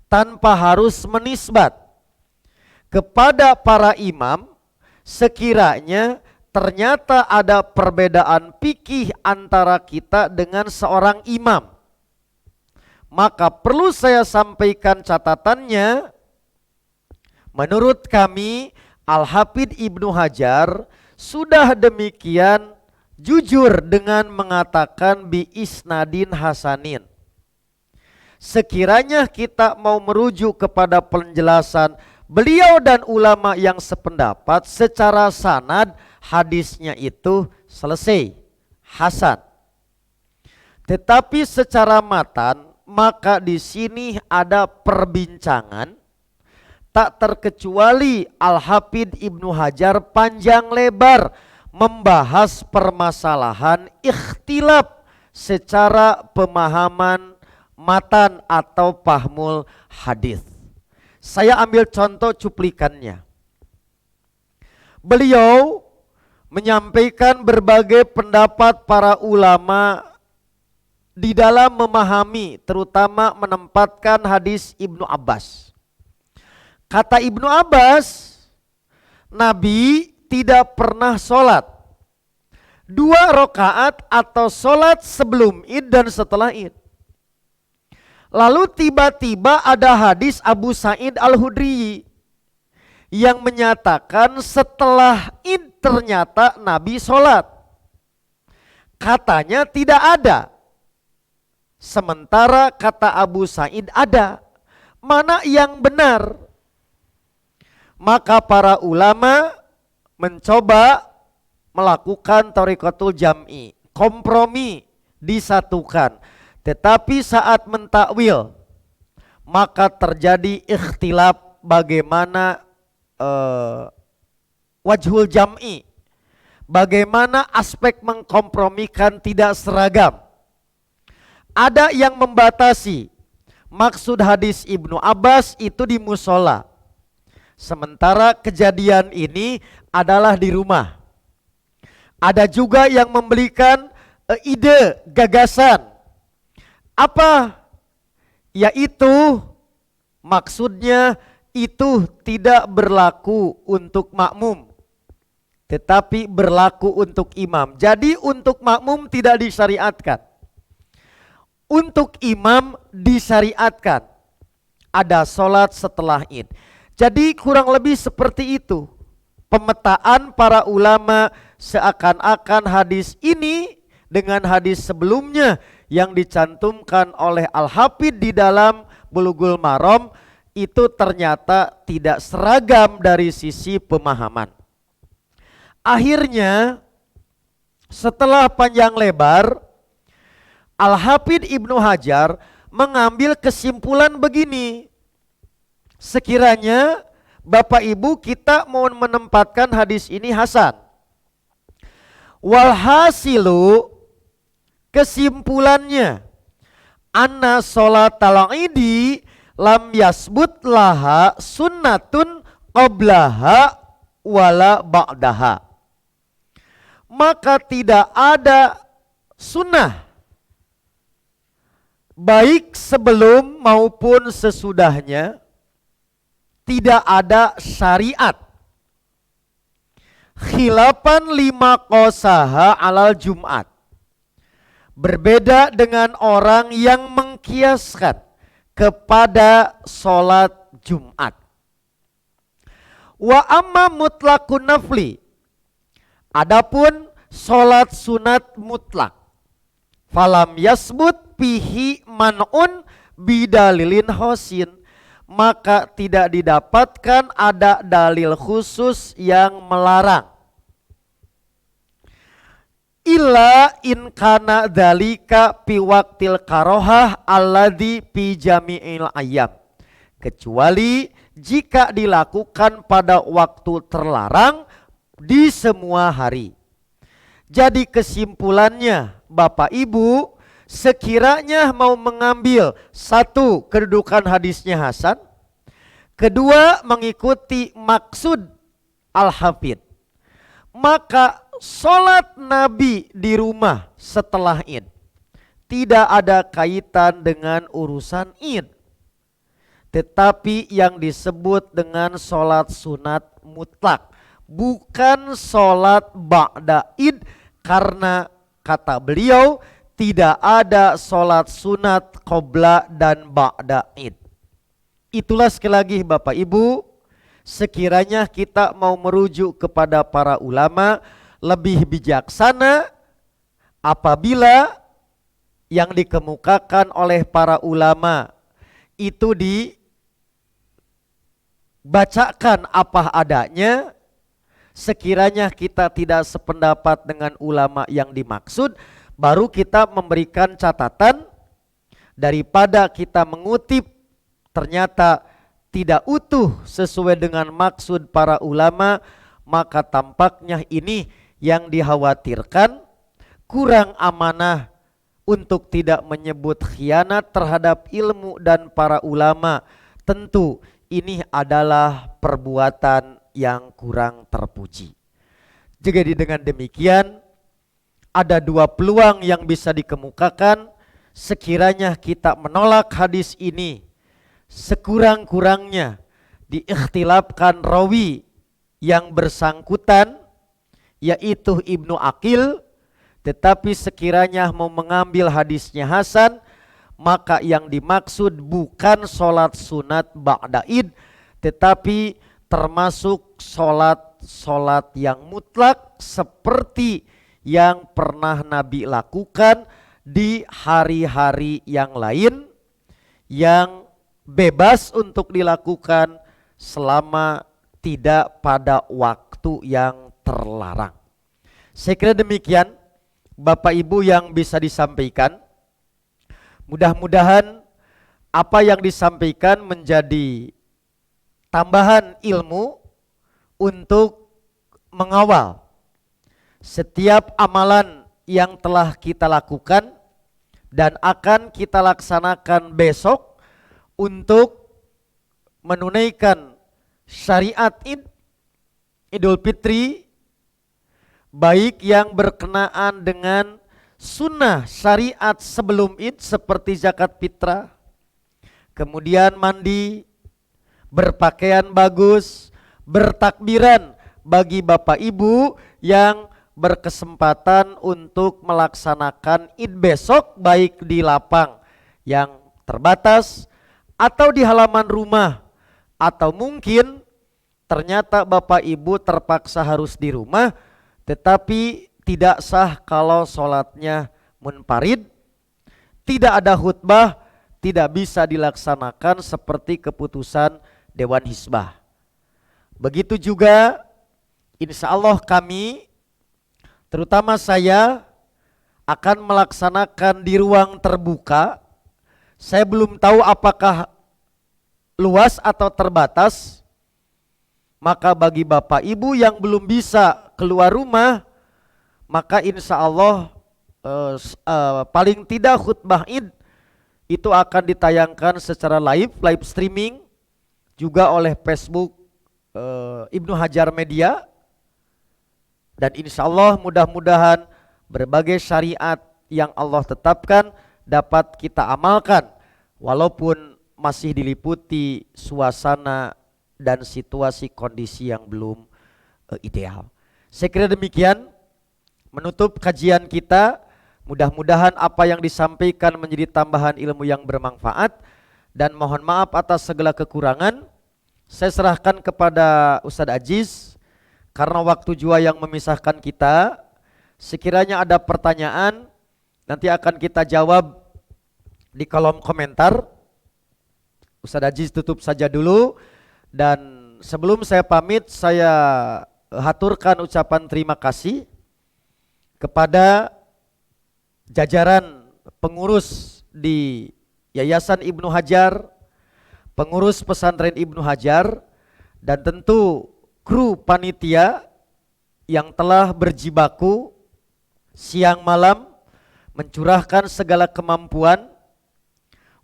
tanpa harus menisbat kepada para imam. Sekiranya ternyata ada perbedaan fikih antara kita dengan seorang imam, maka perlu saya sampaikan catatannya. Menurut kami, Al-Hafidh Ibnu Hajar sudah demikian jujur dengan mengatakan bi isnadin hasanin. Sekiranya kita mau merujuk kepada penjelasan beliau dan ulama yang sependapat, secara sanad hadisnya itu selesai, hasan. Tetapi secara matan, maka di sini ada perbincangan. Tak terkecuali Al-Hafidh Ibnu Hajar panjang lebar membahas permasalahan ikhtilaf secara pemahaman matan atau fahmul hadis. Saya ambil contoh cuplikannya. Beliau menyampaikan berbagai pendapat para ulama di dalam memahami, terutama menempatkan hadis Ibnu Abbas. Kata Ibnu Abbas, Nabi tidak pernah sholat 2 rakaat atau sholat sebelum Id dan setelah Id. Lalu tiba-tiba ada hadis Abu Sa'id Al-Hudri yang menyatakan setelah Id ternyata Nabi sholat. Katanya tidak ada. Sementara kata Abu Sa'id ada. Mana yang benar? Maka para ulama mencoba melakukan thariqatul jam'i, kompromi, disatukan. Tetapi saat mentakwil maka terjadi ikhtilaf bagaimana wajhul jam'i, bagaimana aspek mengkompromikan tidak seragam. Ada yang membatasi maksud hadis Ibnu Abbas itu di musola, sementara kejadian ini adalah di rumah. Ada juga yang memberikan ide, gagasan. Apa? Yaitu maksudnya itu tidak berlaku untuk makmum, tetapi berlaku untuk imam. Jadi untuk makmum tidak disyariatkan. Untuk imam disyariatkan. Ada sholat setelah Id. Jadi kurang lebih seperti itu pemetaan para ulama, seakan-akan hadis ini dengan hadis sebelumnya yang dicantumkan oleh Al-Hafidh di dalam Bulughul Maram itu ternyata tidak seragam dari sisi pemahaman. Akhirnya setelah panjang lebar, Al-Hafidh Ibnu Hajar mengambil kesimpulan begini. Sekiranya Bapak Ibu kita mau menempatkan hadis ini hasan. Walhasilu, kesimpulannya, anna sholatal idi lam yasbut laha sunnatun qablaha wala ba'daha. Maka tidak ada sunnah baik sebelum maupun sesudahnya, tidak ada syariat. Khilafan lima qosaha alal Jumat. Berbeda dengan orang yang mengkiaskan kepada sholat Jumat. Wa amma mutlaqun nafli. Adapun sholat sunat mutlak. Falam yasbut pihi man'un bidalilin hosin. Maka tidak didapatkan ada dalil khusus yang melarang. Illa in kana dzalika fi waqtil karohah alladzi fi jami'il ayyam. Kecuali jika dilakukan pada waktu terlarang di semua hari. Jadi kesimpulannya Bapak Ibu, sekiranya mau mengambil satu, kedudukan hadisnya hasan, kedua mengikuti maksud Al-Hafidh, maka sholat Nabi di rumah setelah Id tidak ada kaitan dengan urusan Id, tetapi yang disebut dengan sholat sunat mutlak, bukan sholat ba'da Id, karena kata beliau tidak ada sholat sunat qobla dan ba'da Id. Itulah sekali lagi Bapak Ibu, sekiranya kita mau merujuk kepada para ulama, lebih bijaksana apabila yang dikemukakan oleh para ulama itu dibacakan apa adanya. Sekiranya kita tidak sependapat dengan ulama yang dimaksud, baru kita memberikan catatan. Daripada kita mengutip ternyata tidak utuh sesuai dengan maksud para ulama, maka tampaknya ini yang dikhawatirkan kurang amanah untuk tidak menyebut khianat terhadap ilmu dan para ulama. Tentu ini adalah perbuatan yang kurang terpuji. Jadi dengan demikian ada dua peluang yang bisa dikemukakan sekiranya kita menolak hadis ini. Sekurang-kurangnya diikhtilafkan rawi yang bersangkutan yaitu Ibnu Aqil, tetapi sekiranya mau mengambil hadisnya hasan, maka yang dimaksud bukan sholat sunat ba'da id, tetapi termasuk sholat yang mutlak seperti yang pernah Nabi lakukan di hari-hari yang lain yang bebas untuk dilakukan selama tidak pada waktu yang terlarang. Saya kira demikian Bapak Ibu yang bisa disampaikan. Mudah-mudahan apa yang disampaikan menjadi tambahan ilmu untuk mengawal setiap amalan yang telah kita lakukan dan akan kita laksanakan besok untuk menunaikan syariat Idul Fitri, baik yang berkenaan dengan sunnah syariat sebelum Id seperti zakat fitrah, kemudian mandi, berpakaian bagus, bertakbiran bagi Bapak Ibu yang berkesempatan untuk melaksanakan Id besok baik di lapang yang terbatas atau di halaman rumah, atau mungkin ternyata Bapak Ibu terpaksa harus di rumah tetapi tidak sah kalau sholatnya munfarid, tidak ada khutbah, tidak bisa dilaksanakan seperti keputusan Dewan Hizbah. Begitu juga insya Allah kami, terutama saya, akan melaksanakan di ruang terbuka. Saya belum tahu apakah luas atau terbatas. Maka bagi Bapak Ibu yang belum bisa keluar rumah, maka insya Allah paling tidak khutbah Id itu akan ditayangkan secara live streaming juga oleh Facebook Ibnu Hajar Media. Dan insya Allah mudah-mudahan berbagai syariat yang Allah tetapkan dapat kita amalkan walaupun masih diliputi suasana dan situasi kondisi yang belum ideal. Saya kira demikian menutup kajian kita. Mudah-mudahan apa yang disampaikan menjadi tambahan ilmu yang bermanfaat, dan mohon maaf atas segala kekurangan. Saya serahkan kepada Ustadz Aziz karena waktu jua yang memisahkan kita. Sekiranya ada pertanyaan nanti akan kita jawab di kolom komentar. Ustadz Aziz tutup saja dulu, dan sebelum saya pamit saya haturkan ucapan terima kasih kepada jajaran pengurus di Yayasan Ibnu Hajar, pengurus pesantren Ibnu Hajar, dan tentu kru panitia yang telah berjibaku siang malam mencurahkan segala kemampuan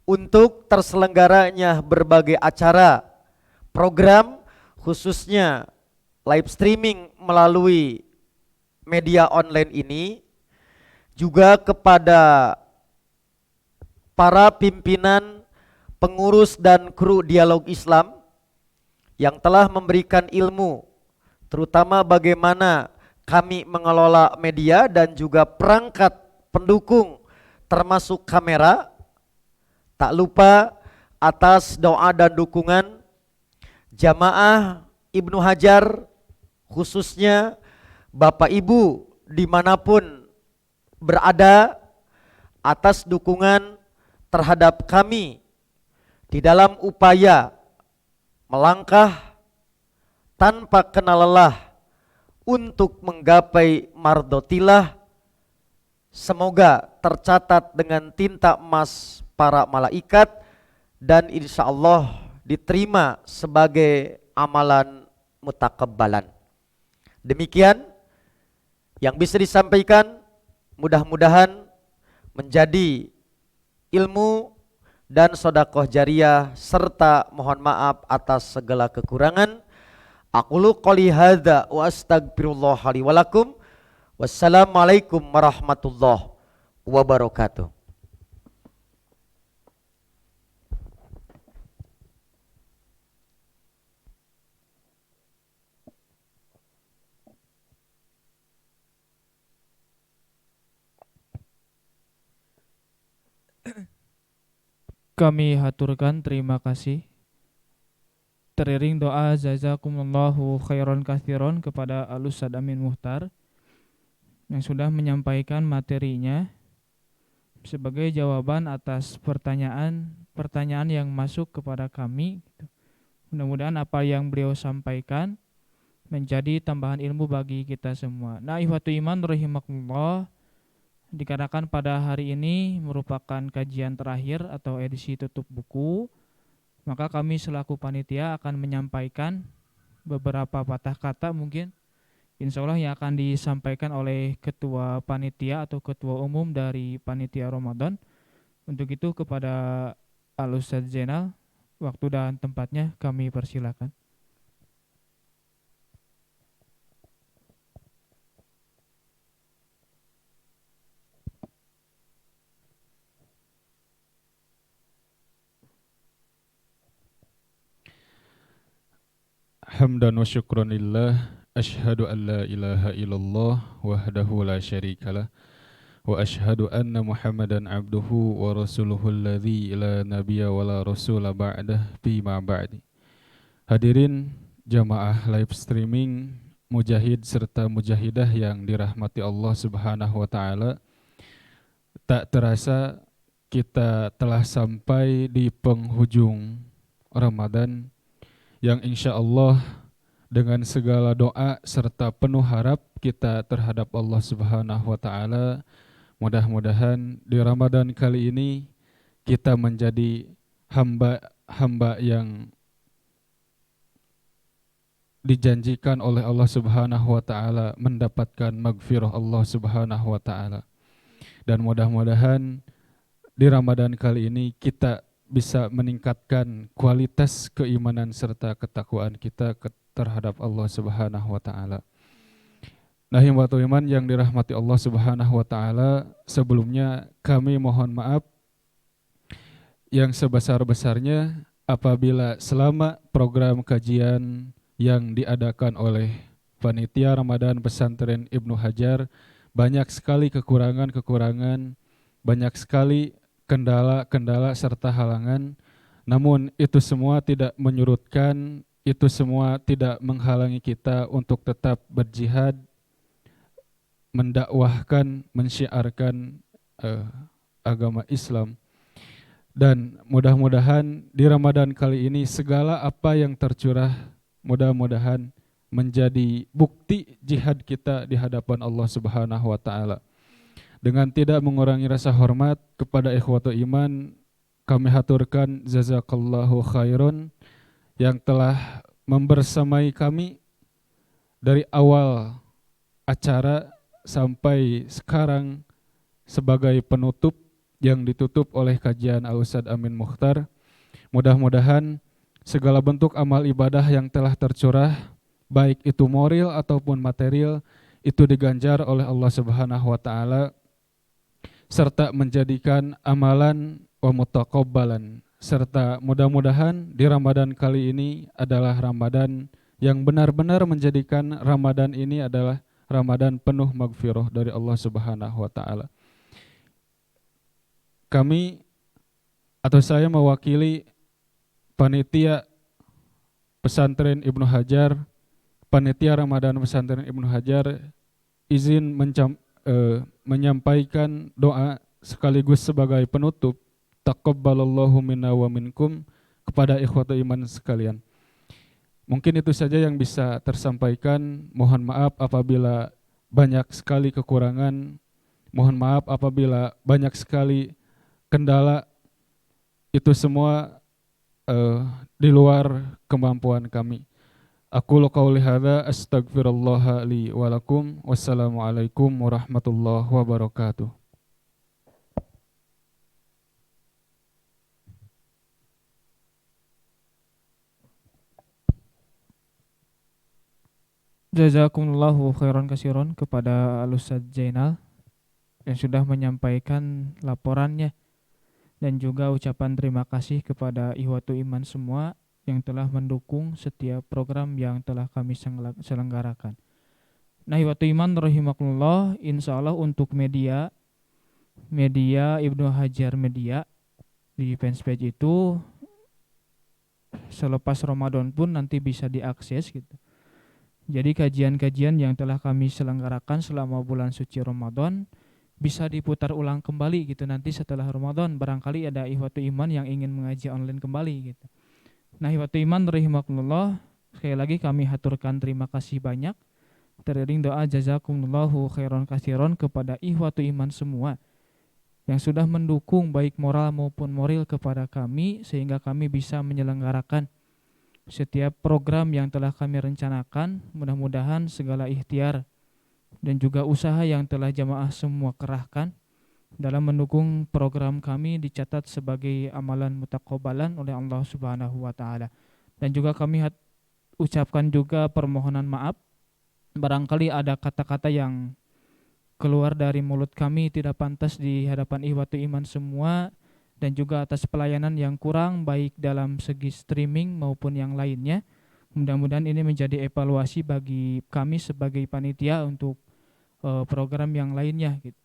untuk terselenggaranya berbagai acara, program, khususnya live streaming melalui media online ini. Juga kepada para pimpinan, pengurus dan kru Dialog Islam yang telah memberikan ilmu, terutama bagaimana kami mengelola media dan juga perangkat pendukung termasuk kamera. Tak lupa atas doa dan dukungan jamaah Ibnu Hajar, khususnya Bapak Ibu dimanapun berada, atas dukungan terhadap kami di dalam upaya melangkah tanpa kenal lelah untuk menggapai mardotilah. Semoga tercatat dengan tinta emas para malaikat dan insya Allah diterima sebagai amalan mutakabbalan. Demikian yang bisa disampaikan. Mudah-mudahan menjadi ilmu dan sodakoh jariah, serta mohon maaf atas segala kekurangan. Aqulu qouli hadza wa astaghfirullah li wa lakum. Wassalamualaikum warahmatullahi wabarakatuh. Kami haturkan terima kasih teriring doa jazakumullahu khairan katsiron kepada Al-Ustaz Amin Muhtar yang sudah menyampaikan materinya sebagai jawaban atas pertanyaan yang masuk kepada kami. Mudah-mudahan apa yang beliau sampaikan menjadi tambahan ilmu bagi kita semua. Nah, ikhwatu iman rahimakumullah, dikarenakan pada hari ini merupakan kajian terakhir atau edisi tutup buku, maka kami selaku panitia akan menyampaikan beberapa patah kata mungkin insya Allah yang akan disampaikan oleh ketua panitia atau ketua umum dari panitia Ramadan. Untuk itu kepada Al-Ustaz Zainal, waktu dan tempatnya kami persilakan. Hamdan wa syukran lillah, asyhadu an la ilaha illallah wahdahu la syarikalah, wa asyhadu anna Muhammadan abduhu wa rasuluhu alladzi la nabiyya wa la rasula ba'dah fi ma ba'di. Hadirin jamaah live streaming, mujahid serta mujahidah yang dirahmati Allah Subhanahu wa taala, tak terasa kita telah sampai di penghujung Ramadan yang insya Allah dengan segala doa serta penuh harap kita terhadap Allah Subhanahu wa taala, mudah-mudahan di Ramadan kali ini kita menjadi hamba-hamba yang dijanjikan oleh Allah Subhanahu wa taala mendapatkan magfirah Allah Subhanahu wa taala. Dan mudah-mudahan di Ramadan kali ini kita bisa meningkatkan kualitas keimanan serta ketakwaan kita terhadap Allah Subhanahu wa taala. Nah, himbatu iman yang dirahmati Allah Subhanahu wa taala, sebelumnya kami mohon maaf yang sebesar-besarnya apabila selama program kajian yang diadakan oleh panitia Ramadan Pesantren Ibnu Hajar banyak sekali kekurangan-kekurangan, banyak sekali kendala-kendala serta halangan, namun itu semua tidak menyurutkan, itu semua tidak menghalangi kita untuk tetap berjihad, mendakwahkan, mensyiarkan agama Islam. Dan mudah-mudahan di Ramadan kali ini segala apa yang tercurah mudah-mudahan menjadi bukti jihad kita di hadapan Allah Subhanahu wa taala. Dengan tidak mengurangi rasa hormat kepada ikhwatu iman, kami haturkan jazakallahu khairan yang telah membersamai kami dari awal acara sampai sekarang sebagai penutup yang ditutup oleh kajian Al-Ustaz Amin Muhtar. Mudah-mudahan segala bentuk amal ibadah yang telah tercurah, baik itu moral ataupun material, itu diganjar oleh Allah Subhanahu wa taala serta menjadikan amalan wa mutaqabbalan, serta mudah-mudahan di Ramadan kali ini adalah Ramadan yang benar-benar menjadikan Ramadan ini adalah Ramadan penuh magfirah dari Allah Subhanahu wa taala. Kami atau saya mewakili panitia Pesantren Ibnu Hajar, panitia Ramadan Pesantren Ibnu Hajar izin menyampaikan doa sekaligus sebagai penutup, taqabbalallahu minna wa minkum, kepada ikhwatu iman sekalian. Mungkin itu saja yang bisa tersampaikan. Mohon maaf apabila banyak sekali kekurangan, mohon maaf apabila banyak sekali kendala, itu semua di luar kemampuan kami. Aqulu qauli hadza astaghfirullah li wa lakum. Wassalamualaikum warahmatullahi wabarakatuh. Jazakumullahu khairan kasiron kepada Al-Ustadz Zainal yang sudah menyampaikan laporannya, dan juga ucapan terima kasih kepada Ihwatu Iman semua yang telah mendukung setiap program yang telah kami selenggarakan. Nah, Ihwatu Iman rahimakumullah, insya Allah untuk media Ibnu Hajar Media di fanpage itu selepas Ramadan pun nanti bisa diakses gitu. Jadi kajian-kajian yang telah kami selenggarakan selama bulan suci Ramadan bisa diputar ulang kembali gitu nanti setelah Ramadan. Barangkali ada Ihwatu Iman yang ingin mengaji online kembali gitu. Nah, Ihwatu Iman rahimakumullah, sekali lagi kami haturkan terima kasih banyak. Teriring doa jazakumullahu khairan katsiron kepada Ihwatu Iman semua yang sudah mendukung baik moral maupun moral kepada kami sehingga kami bisa menyelenggarakan setiap program yang telah kami rencanakan. Mudah-mudahan segala ikhtiar dan juga usaha yang telah jamaah semua kerahkan dalam mendukung program kami dicatat sebagai amalan mutaqabbalan oleh Allah Subhanahu wa taala. Dan juga kami ucapkan juga permohonan maaf barangkali ada kata-kata yang keluar dari mulut kami tidak pantas di hadapan Ihwatu Iman semua, dan juga atas pelayanan yang kurang baik dalam segi streaming maupun yang lainnya. Mudah-mudahan ini menjadi evaluasi bagi kami sebagai panitia untuk program yang lainnya gitu.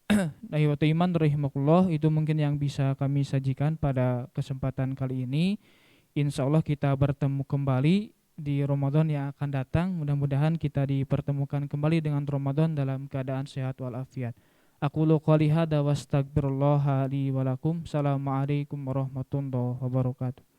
Nah, Ihwatu Iman rahimakumullah, itu mungkin yang bisa kami sajikan pada kesempatan kali ini. Insya Allah kita bertemu kembali di Ramadan yang akan datang. Mudah-mudahan kita dipertemukan kembali dengan Ramadan dalam keadaan sehat walafiat. Aqulu qouli hadza wa astaghfirullaha li wa lakum. Assalamualaikum warahmatullahi wabarakatuh.